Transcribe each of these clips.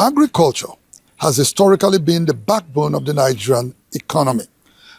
Agriculture has historically been the backbone of the Nigerian economy.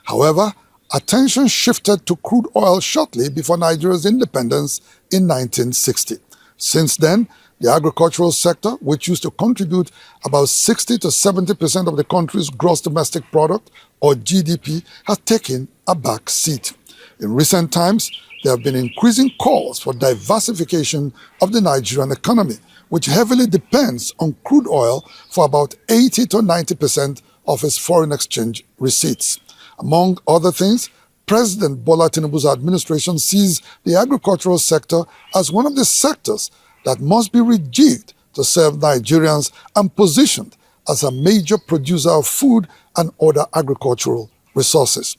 However, attention shifted to crude oil shortly before Nigeria's independence in 1960. Since then, the agricultural sector, which used to contribute about 60 to 70% of the country's gross domestic product, or GDP, has taken a back seat. In recent times, there have been increasing calls for diversification of the Nigerian economy, which heavily depends on crude oil for about 80 to 90% of its foreign exchange receipts. Among other things, President Bola Tinubu's administration sees the agricultural sector as one of the sectors that must be rejigged to serve Nigerians and positioned as a major producer of food and other agricultural resources.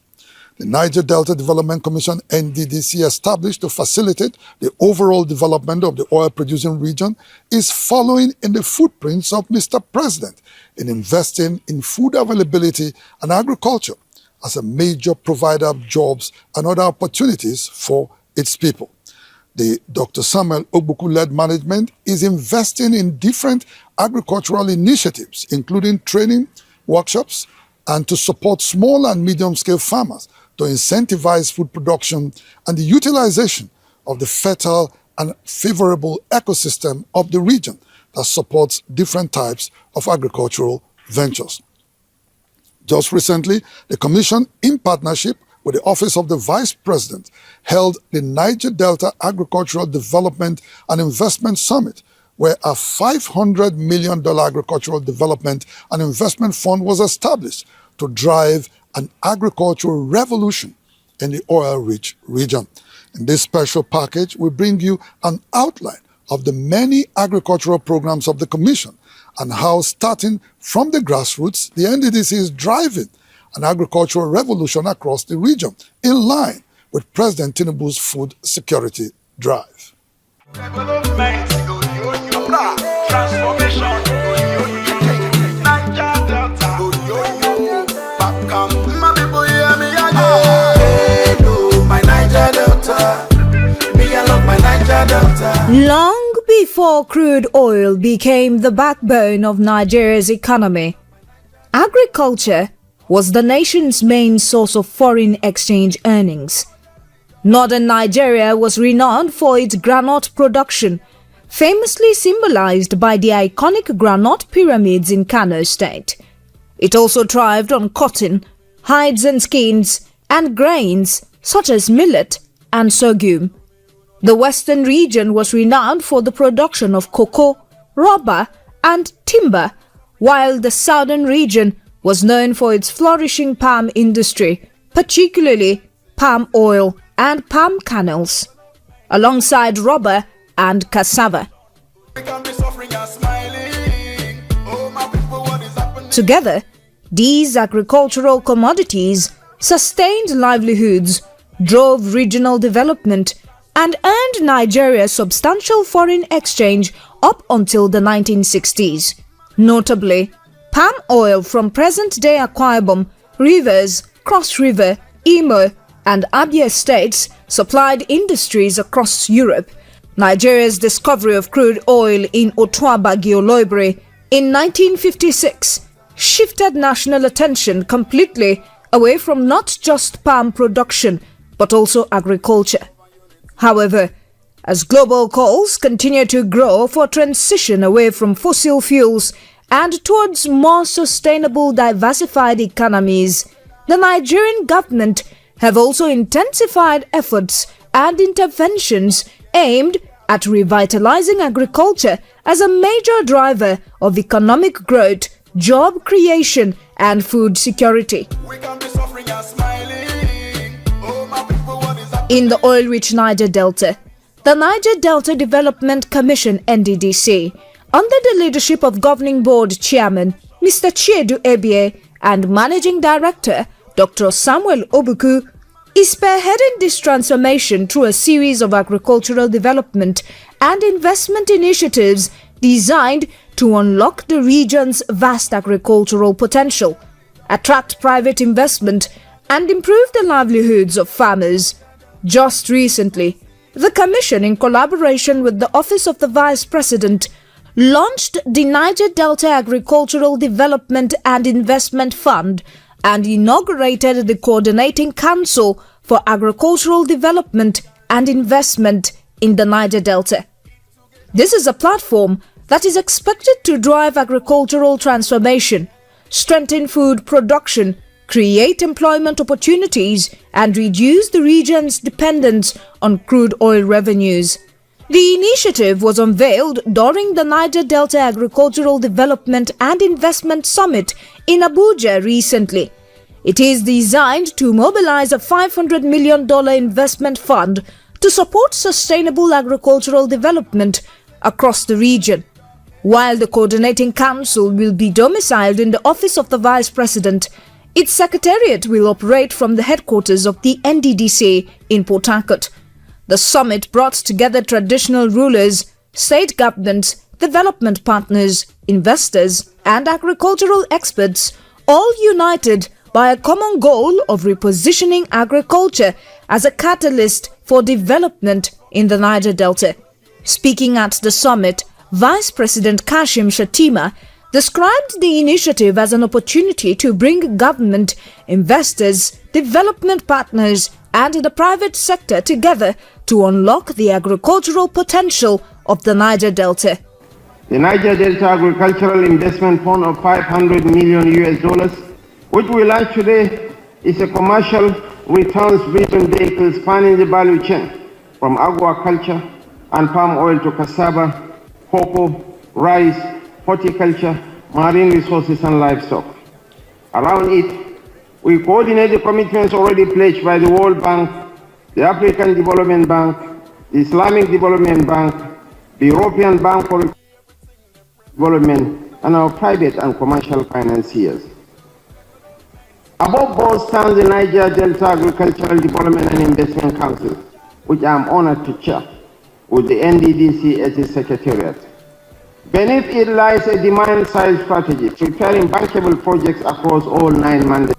The Niger Delta Development Commission, Nddc, established to facilitate the overall development of the oil-producing region, is following in the footprints of Mr. President in investing in food availability and agriculture as a major provider of jobs and other opportunities for its people. The Dr. Samuel Ogbuku-led management is investing in different agricultural initiatives, including training, workshops, and to support small and medium-scale farmers to incentivize food production and the utilization of the fertile and favorable ecosystem of the region that supports different types of agricultural ventures. Just recently, the Commission, in partnership with the Office of the Vice President, held the Niger Delta Agricultural Development and Investment Summit, where a $500 million agricultural development and investment fund was established to drive an agricultural revolution in the oil-rich region. In this special package, we bring you an outline of the many agricultural programs of the Commission and how, starting from the grassroots, the NDDC is driving an agricultural revolution across the region in line with President Tinubu's food security drive. Long before crude oil became the backbone of Nigeria's economy, agriculture was the nation's main source of foreign exchange earnings. Northern Nigeria was renowned for its groundnut production, famously symbolized by the iconic groundnut pyramids in Kano State. It also thrived on cotton, hides and skins, and grains such as millet and sorghum. The western region was renowned for the production of cocoa, rubber, and timber, while the southern region was known for its flourishing palm industry, particularly palm oil and palm kernels, alongside rubber and cassava. Together, these agricultural commodities sustained livelihoods, drove regional development, and earned Nigeria substantial foreign exchange up until the 1960s. Notably, palm oil from present-day Akwa Ibom, Rivers, Cross River, Imo, and Abia states supplied industries across Europe. Nigeria's discovery of crude oil in Otuabagi-Oloibiri in 1956 shifted national attention completely away from not just palm production, but also agriculture. However, as global calls continue to grow for transition away from fossil fuels and towards more sustainable, diversified economies, the Nigerian government have also intensified efforts and interventions aimed at revitalizing agriculture as a major driver of economic growth, job creation, and food security. In the oil-rich Niger Delta, the Niger Delta Development Commission (NDDC), under the leadership of Governing Board Chairman Mr. Chiedu Ebie and Managing Director Dr. Samuel Ogbuku, is spearheading this transformation through a series of agricultural development and investment initiatives designed to unlock the region's vast agricultural potential, attract private investment, and improve the livelihoods of farmers. Just recently, the Commission, in collaboration with the Office of the Vice President, launched the Niger Delta Agricultural Development and Investment Fund and inaugurated the Coordinating Council for Agricultural Development and Investment in the Niger Delta. This is a platform that is expected to drive agricultural transformation, strengthen food production, create employment opportunities, and reduce the region's dependence on crude oil revenues. The initiative was unveiled during the Niger Delta Agricultural Development and Investment Summit in Abuja recently. It is designed to mobilize a $500 million investment fund to support sustainable agricultural development across the region. While the Coordinating Council will be domiciled in the Office of the Vice President, its secretariat will operate from the headquarters of the Nddc in Port Harcourt. The summit brought together traditional rulers, state governments, development partners, investors, and agricultural experts, all united by a common goal of repositioning agriculture as a catalyst for development in the Niger Delta. Speaking at the summit, Vice President Kashim Shettima described the initiative as an opportunity to bring government, investors, development partners, and the private sector together to unlock the agricultural potential of the Niger Delta. The Niger Delta Agricultural Investment Fund of $500 million, which we launched today, is a commercial returns-driven vehicle spanning the value chain from aquaculture and palm oil to cassava, cocoa, rice, horticulture, marine resources, and livestock. Around it, we coordinate the commitments already pledged by the World Bank, the African Development Bank, the Islamic Development Bank, the European Bank for Development, and our private and commercial financiers. Above all stands the Niger Delta Agricultural Development and Investment Council, which I am honored to chair, with the Nddc as its secretariat. Beneath it lies a demand-side strategy, preparing bankable projects across all 9 mandates.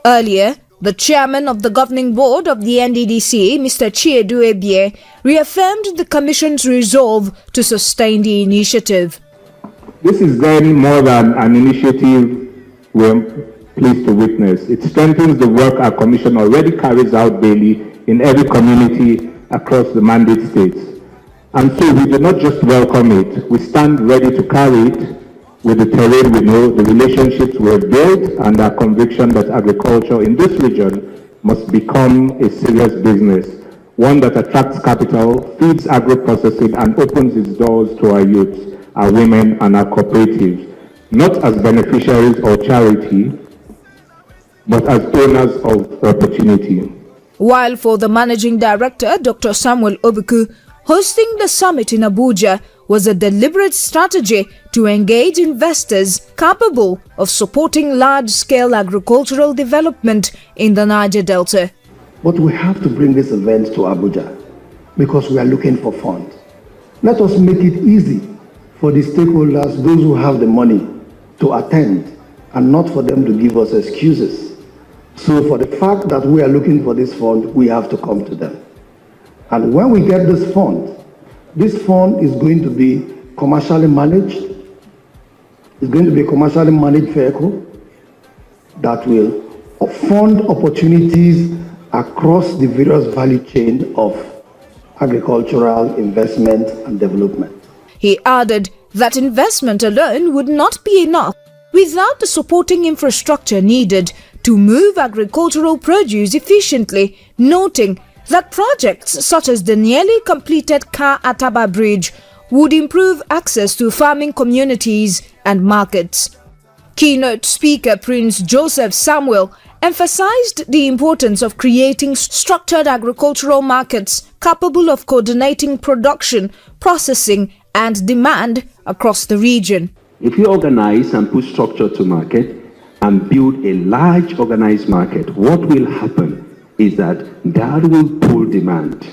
Earlier, the chairman of the governing board of the Nddc, Mr. Chiedu Ebie, reaffirmed the Commission's resolve to sustain the initiative. This is then more than an initiative we're pleased to witness. It strengthens the work our Commission already carries out daily in every community across the mandate states. And so we do not just welcome it, we stand ready to carry it with the terrain we know, the relationships we have built, and our conviction that agriculture in this region must become a serious business, one that attracts capital, feeds agro-processing, and opens its doors to our youths, our women, and our cooperatives, not as beneficiaries or charity, but as owners of opportunity. While for the Managing Director, Dr. Samuel Obuku, hosting the summit in Abuja was a deliberate strategy to engage investors capable of supporting large-scale agricultural development in the Niger Delta. But we have to bring this event to Abuja because we are looking for funds. Let us make it easy for the stakeholders, those who have the money, to attend and not for them to give us excuses. So for the fact that we are looking for this fund, we have to come to them. And when we get this fund is going to be commercially managed. It's going to be a commercially managed vehicle that will fund opportunities across the various value chain of agricultural investment and development. He added that investment alone would not be enough without the supporting infrastructure needed to move agricultural produce efficiently, noting that projects such as the nearly completed Ka-Ataba Bridge would improve access to farming communities and markets. Keynote speaker Prince Joseph Samuel emphasized the importance of creating structured agricultural markets capable of coordinating production, processing, and demand across the region. If we organize and put structure to market and build a large organized market, what will happen is that will pull demand,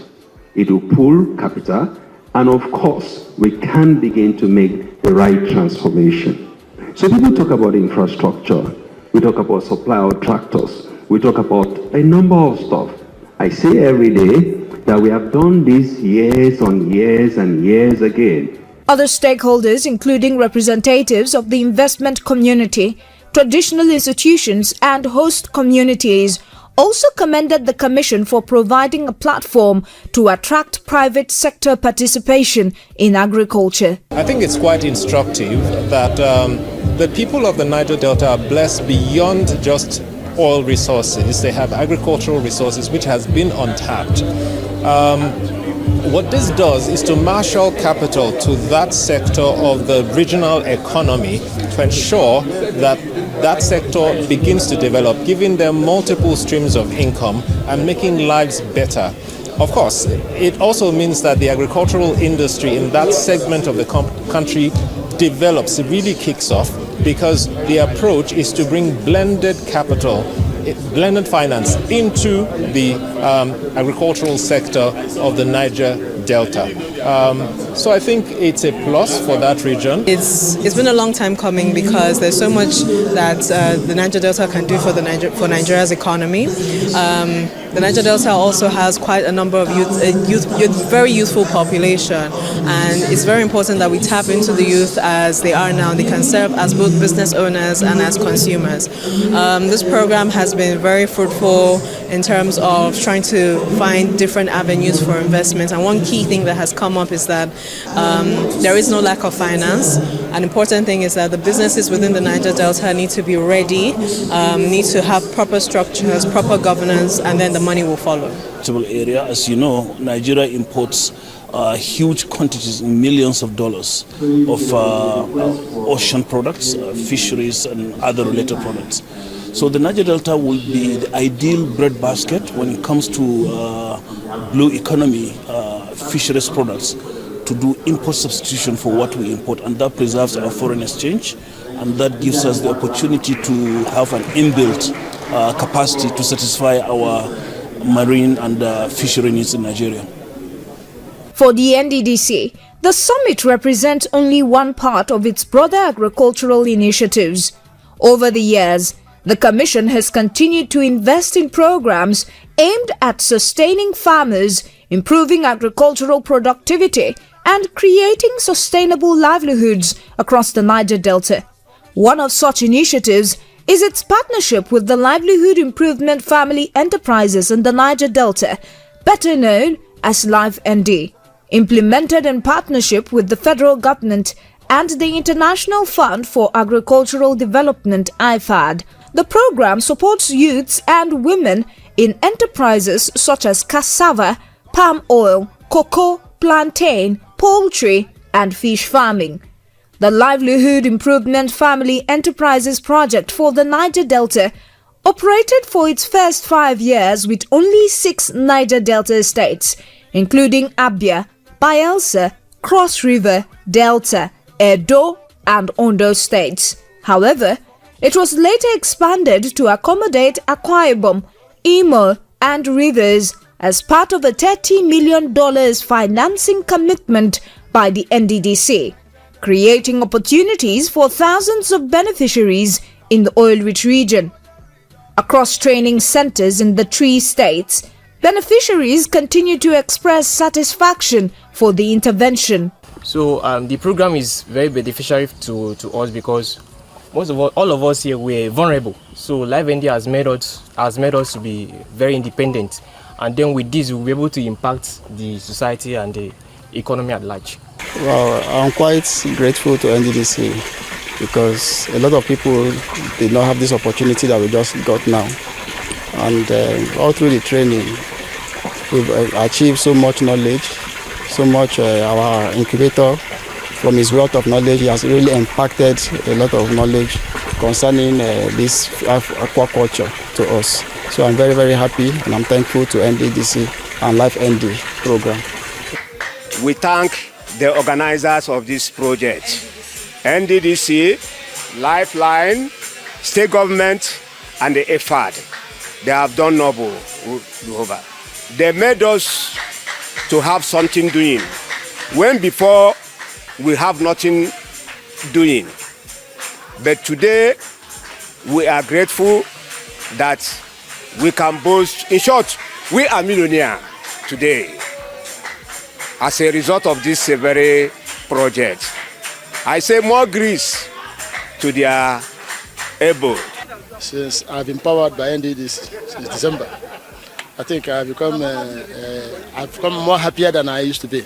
it will pull capital, and of course, we can begin to make the right transformation. So people talk about infrastructure, we talk about supply of tractors, we talk about a number of stuff. I say every day that we have done this years on years and years again. Other stakeholders, including representatives of the investment community, traditional institutions and host communities, also commended the Commission for providing a platform to attract private sector participation in agriculture. I think it's quite instructive that the people of the Niger Delta are blessed beyond just oil resources. They have agricultural resources which has been untapped. What this does is to marshal capital to that sector of the regional economy to ensure that that sector begins to develop, giving them multiple streams of income and making lives better. Of course, it also means that the agricultural industry in that segment of the country develops, it really kicks off, because the approach is to bring blended capital, blended finance into the agricultural sector of the Niger Delta. So I think it's a plus for that region. It's been a long time coming because there's so much that the Niger Delta can do for Nigeria's economy. The Niger Delta also has quite a number of very youthful population, and it's very important that we tap into the youth as they are now. They can serve as both business owners and as consumers. This program has been very fruitful in terms of trying to find different avenues for investment, and one key thing that has come up is that there is no lack of finance. An important thing is that the businesses within the Niger Delta need to be ready, need to have proper structures, proper governance, and then the money will follow. Area, as you know, Nigeria imports huge quantities, millions of dollars of ocean products, fisheries and other related products. So the Niger Delta will be the ideal breadbasket when it comes to blue economy fisheries products, to do import substitution for what we import, and that preserves our foreign exchange, and that gives us the opportunity to have an inbuilt capacity to satisfy our marine and fishery needs in Nigeria. For the Nddc, the summit represents only one part of its broader agricultural initiatives. Over the years, the Commission has continued to invest in programs aimed at sustaining farmers, improving agricultural productivity, and creating sustainable livelihoods across the Niger Delta. One of such initiatives is its partnership with the Livelihood Improvement Family Enterprises in the Niger Delta, better known as LifeND, implemented in partnership with the federal government and the International Fund for Agricultural Development (IFAD). The program supports youths and women in enterprises such as cassava, palm oil, cocoa, plantain, poultry, and fish farming. The Livelihood Improvement Family Enterprises project for the Niger Delta operated for its first 5 years with only 6 Niger Delta states, including Abia, Bayelsa, Cross River, Delta, Edo, and Ondo states. However, it was later expanded to accommodate Akwa Ibom, Imo, and Rivers as part of a $30 million financing commitment by the Nddc, creating opportunities for thousands of beneficiaries in the oil-rich region. Across training centers in the 3 states, beneficiaries continue to express satisfaction for the intervention. So the program is very beneficial to us because most of all of us here, we're vulnerable. So LifeND has made us to be very independent, and then with this we'll be able to impact the society and the economy at large. Well, I'm quite grateful to Nddc because a lot of people did not have this opportunity that we just got now, and all through the training we've achieved so much knowledge, so much. Our incubator, from his wealth of knowledge, he has really impacted a lot of knowledge concerning this aquaculture to us. So I'm very, very happy, and I'm thankful to Nddc and LifeND program. We thank the organizers of this project, Nddc, Lifeline, state government, and the IFAD. They have done noble over. They made us to have something doing, when before we have nothing doing. But today, we are grateful that we can boast. In short, we are millionaires today as a result of this very project. I say more grease to their elbow. Since I've been powered by Nddc since December, I think I've become more happier than I used to be.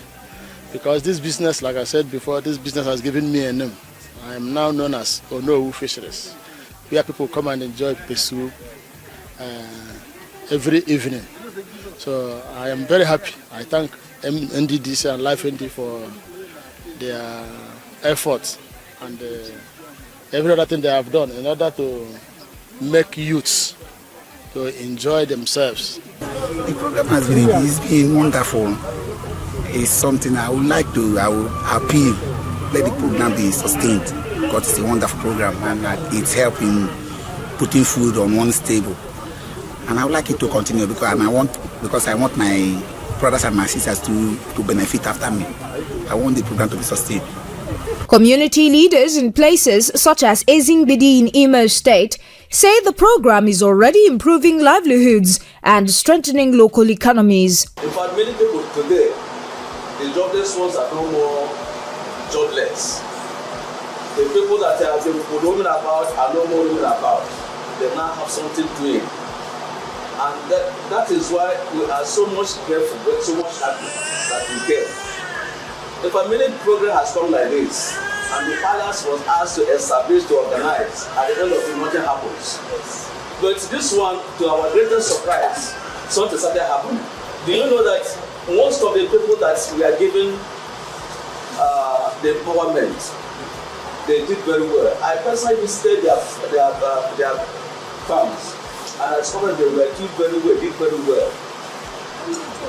Because this business, like I said before, this business has given me a name. I am now known as Onowu Fisheries, where people come and enjoy pursue every evening. So I am very happy. I thank Nddc and Life ND for their efforts and every other thing they have done in order to make youths to enjoy themselves. The program has been wonderful. It's something I will appeal. Let the program be sustained because it's a wonderful program and it's helping putting food on one's table. And I would like it to continue because I want my brothers and my sisters to benefit after me. I want the program to be sustained. Community leaders in places such as Ezingbidi in Imo State say the program is already improving livelihoods and strengthening local economies. In fact, many people today, the jobless ones are no more jobless. The people that have been roaming about are no more roaming about. They now have something doing. And that is why we are so much grateful, but so much happy that we came. The family program has come like this, and the palace was asked to establish, to organize. At the end of it, nothing happens. But this one, to our greatest surprise, something started happening. Do you know that most of the people that we are giving the empowerment, they did very well. I personally visited their farms, and I discovered they were doing very well.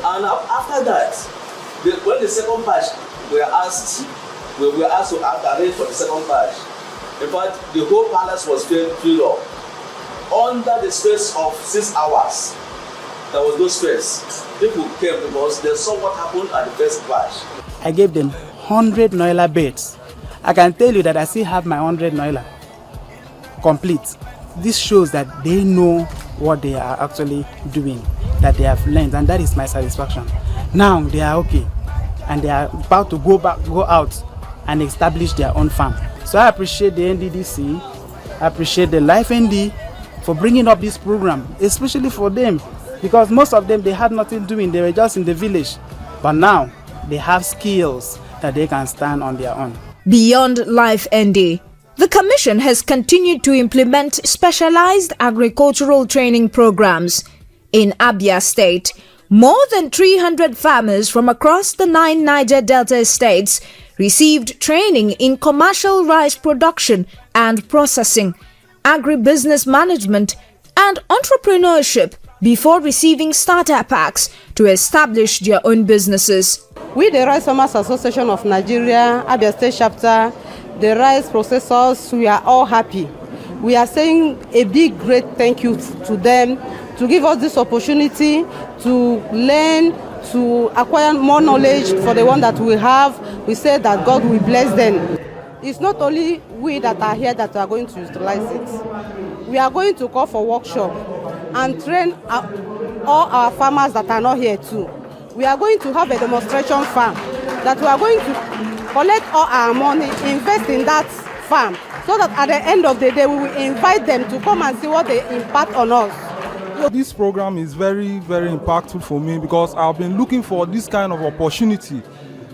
And after that, when the second batch we were asked to arrange for the second batch. In fact, the whole palace was filled up. Under the space of 6 hours, there was no space. People came because they saw what happened at the first batch. I gave them 100 Noila beds. I can tell you that I still have my 100 Noila complete. This shows that they know what they are actually doing, that they have learned, and that is my satisfaction. Now they are okay, and they are about to go out and establish their own farm. So I appreciate the Nddc, I appreciate the Life ND for bringing up this program, especially for them, because most of them, they had nothing doing, they were just in the village. But now they have skills that they can stand on their own. Beyond Life ND, the Commission has continued to implement specialized agricultural training programs. In Abia State, more than 300 farmers from across the 9 Niger Delta states received training in commercial rice production and processing, agribusiness management, and entrepreneurship before receiving starter packs to establish their own businesses. We, the Rice Farmers Association of Nigeria, Abia State chapter, the rice processors, we are all happy. We are saying a big, great thank you to them to give us this opportunity to learn, to acquire more knowledge for the one that we have. We say that God will bless them. It's not only we that are here that are going to utilize it. We are going to call for workshop and train all our farmers that are not here too. We are going to have a demonstration farm that we are going to collect all our money, invest in that farm, so that at the end of the day we will invite them to come and see what they impact on us. This program is very, very impactful for me because I've been looking for this kind of opportunity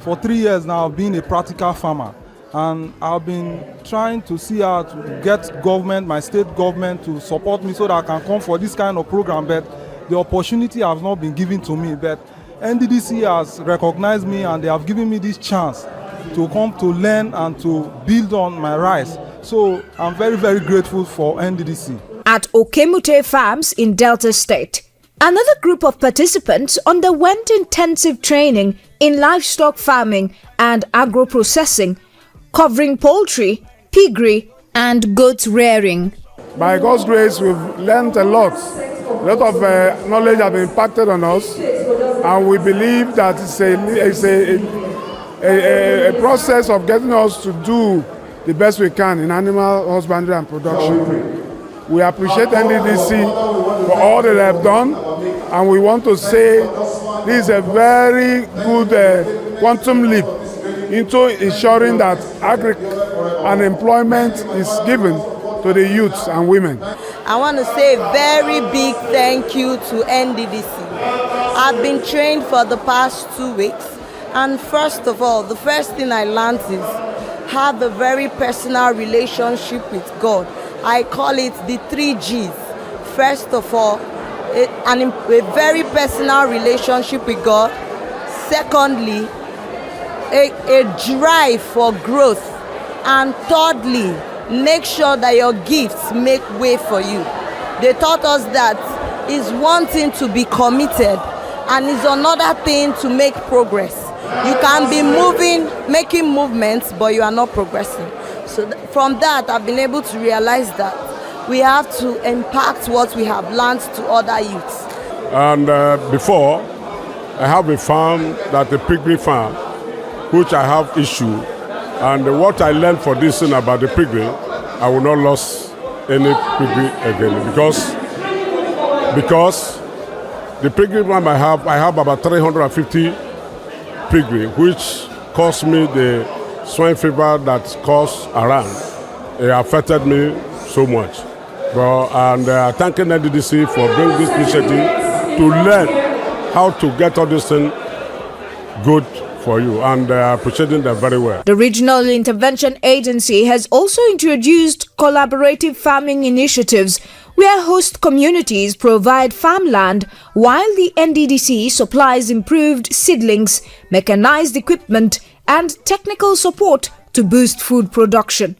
for 3 years now, being a practical farmer. And I've been trying to see how to get government, my state government, to support me so that I can come for this kind of program. But the opportunity has not been given to me. But Nddc has recognized me and they have given me this chance to come to learn and to build on my rice. So I'm very, very grateful for Nddc. At Okemute Farms in Delta State, another group of participants underwent intensive training in livestock farming and agro-processing, covering poultry, piggery, and goat rearing. By God's grace, we've learned a lot. A lot of knowledge has been impacted on us, and we believe that it's a process of getting us to do the best we can in animal husbandry and production. We appreciate Nddc for all that they have done, and we want to say this is a very good quantum leap into ensuring that and employment is given to the youths and women. I want to say a very big thank you to Nddc. I've been trained for the past 2 weeks, and first of all, the first thing I learned is have a very personal relationship with God. I call it the 3 Gs. First of all, a very personal relationship with God. Secondly, a drive for growth. And thirdly, make sure that your gifts make way for you. They taught us that it's one thing to be committed and it's another thing to make progress. You can be making movements, but you are not progressing. So from that, I've been able to realize that we have to impact what we have learned to other youths. And before, I have a farm, that a piggery farm, which I have issue. And what I learned for this thing about the piggery, I will not lose any piggery again. Because the piggery farm I have about 350 piggery, which caused me the swine fever that caused around. It affected me so much. And thanking Nddc for bringing this initiative to learn how to get all this thing good for you, and appreciating them very well. The Regional Intervention Agency has also introduced collaborative farming initiatives where host communities provide farmland while the Nddc supplies improved seedlings, mechanized equipment and technical support to boost food production.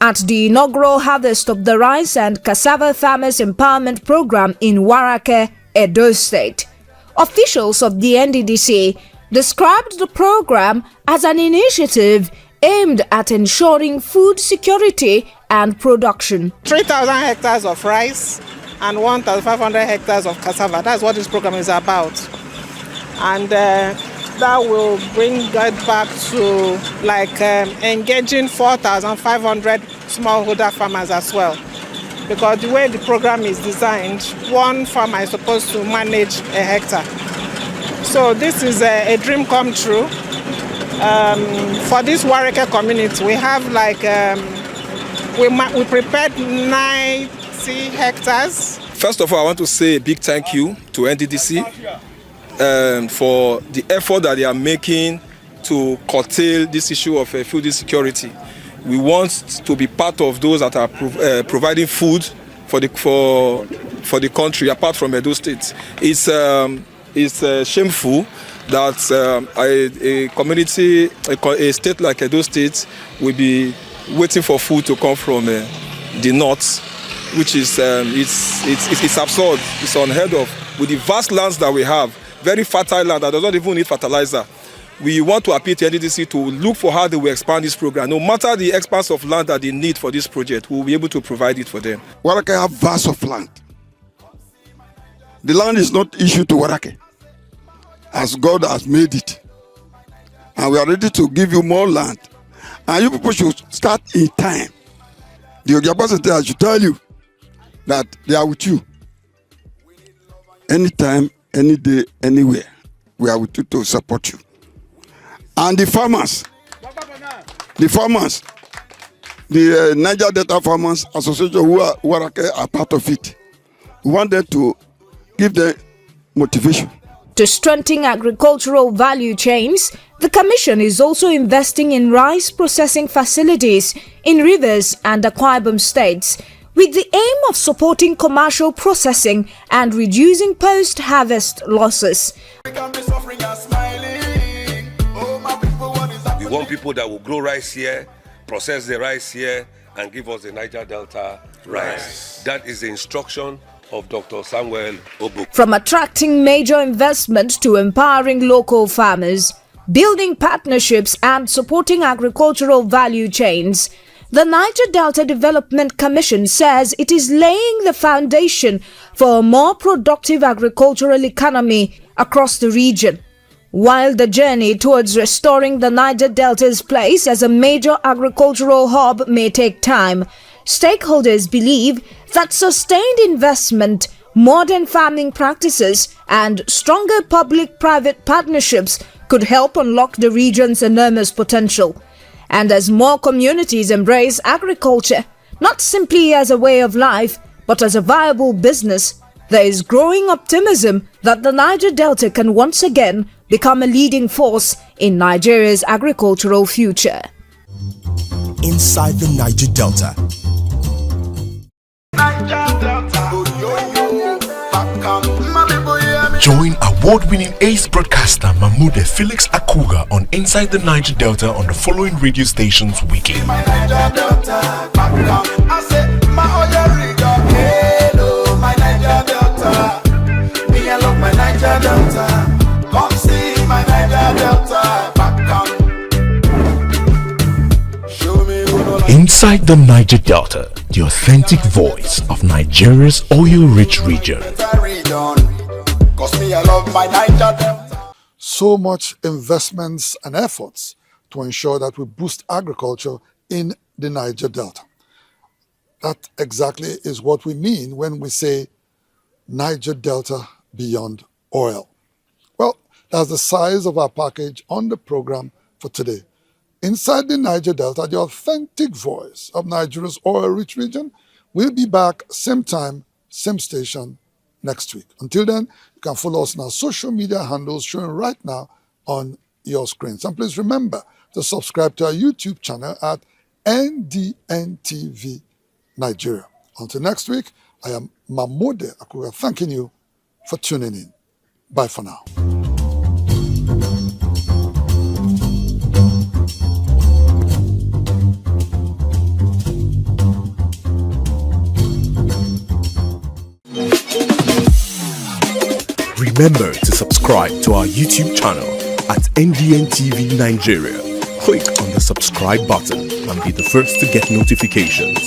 At the inaugural harvest of the Rice and Cassava Farmers Empowerment Program in Warake, Edo State, officials of the Nddc described the program as an initiative aimed at ensuring food security and production. 3,000 hectares of rice and 1,500 hectares of cassava. That's what this program is about. And that will bring that back to engaging 4,500 smallholder farmers as well. Because the way the program is designed, one farmer is supposed to manage a hectare. So this is a dream come true. For this Warake community, we have we prepared 90 hectares. First of all, I want to say a big thank you to Nddc for the effort that they are making to curtail this issue of food insecurity. We want to be part of those that are providing food for the country, apart from Edo State. It's shameful that a community, a state like Edo State, will be waiting for food to come from the north, which is it's absurd. It's unheard of. With the vast lands that we have, very fertile land that does not even need fertilizer. We want to appeal to Nddc to look for how they will expand this program. No matter the expanse of land that they need for this project, we will be able to provide it for them. Warake have vast of land. The land is not issued to Warake, as God has made it. And we are ready to give you more land. And you people should start in time. The Ogiaba Center should tell you that they are with you. Anytime, any day, anywhere, we are with you to support you. And the farmers, the Niger Delta Farmers Association who are part of it, we want them to give them motivation. To strengthen agricultural value chains, the Commission is also investing in rice processing facilities in Rivers and Akwa Ibom states, with the aim of supporting commercial processing and reducing post-harvest losses. We want people that will grow rice here, process the rice here, and give us the Niger Delta rice. That is the instruction of Dr. Samuel Obuk. From attracting major investment to empowering local farmers, building partnerships and supporting agricultural value chains, the Niger Delta Development Commission says it is laying the foundation for a more productive agricultural economy across the region. While the journey towards restoring the Niger Delta's place as a major agricultural hub may take time, stakeholders believe that sustained investment, modern farming practices, and stronger public-private partnerships could help unlock the region's enormous potential. And as more communities embrace agriculture, not simply as a way of life, but as a viable business, there is growing optimism that the Niger Delta can once again become a leading force in Nigeria's agricultural future. Inside the Niger Delta. Join award-winning ace broadcaster MAMODE Felix AKUGHA on Inside the Niger Delta on the following radio stations weekly. Inside the Niger Delta, the authentic voice of Nigeria's oil-rich region. So much investments and efforts to ensure that we boost agriculture in the Niger Delta. That exactly is what we mean when we say Niger Delta beyond oil. Well, that's the size of our package on the program for today. Inside the Niger Delta, the authentic voice of Nigeria's oil-rich region. We'll be back same time, same station next week. Until then, you can follow us on our social media handles showing right now on your screens. And please remember to subscribe to our YouTube channel at NDNTV Nigeria. Until next week, I am MAMODE AKUGHA thanking you for tuning in. Bye for now. Remember to subscribe to our YouTube channel at NDNTV Nigeria. Click on the subscribe button and be the first to get notifications.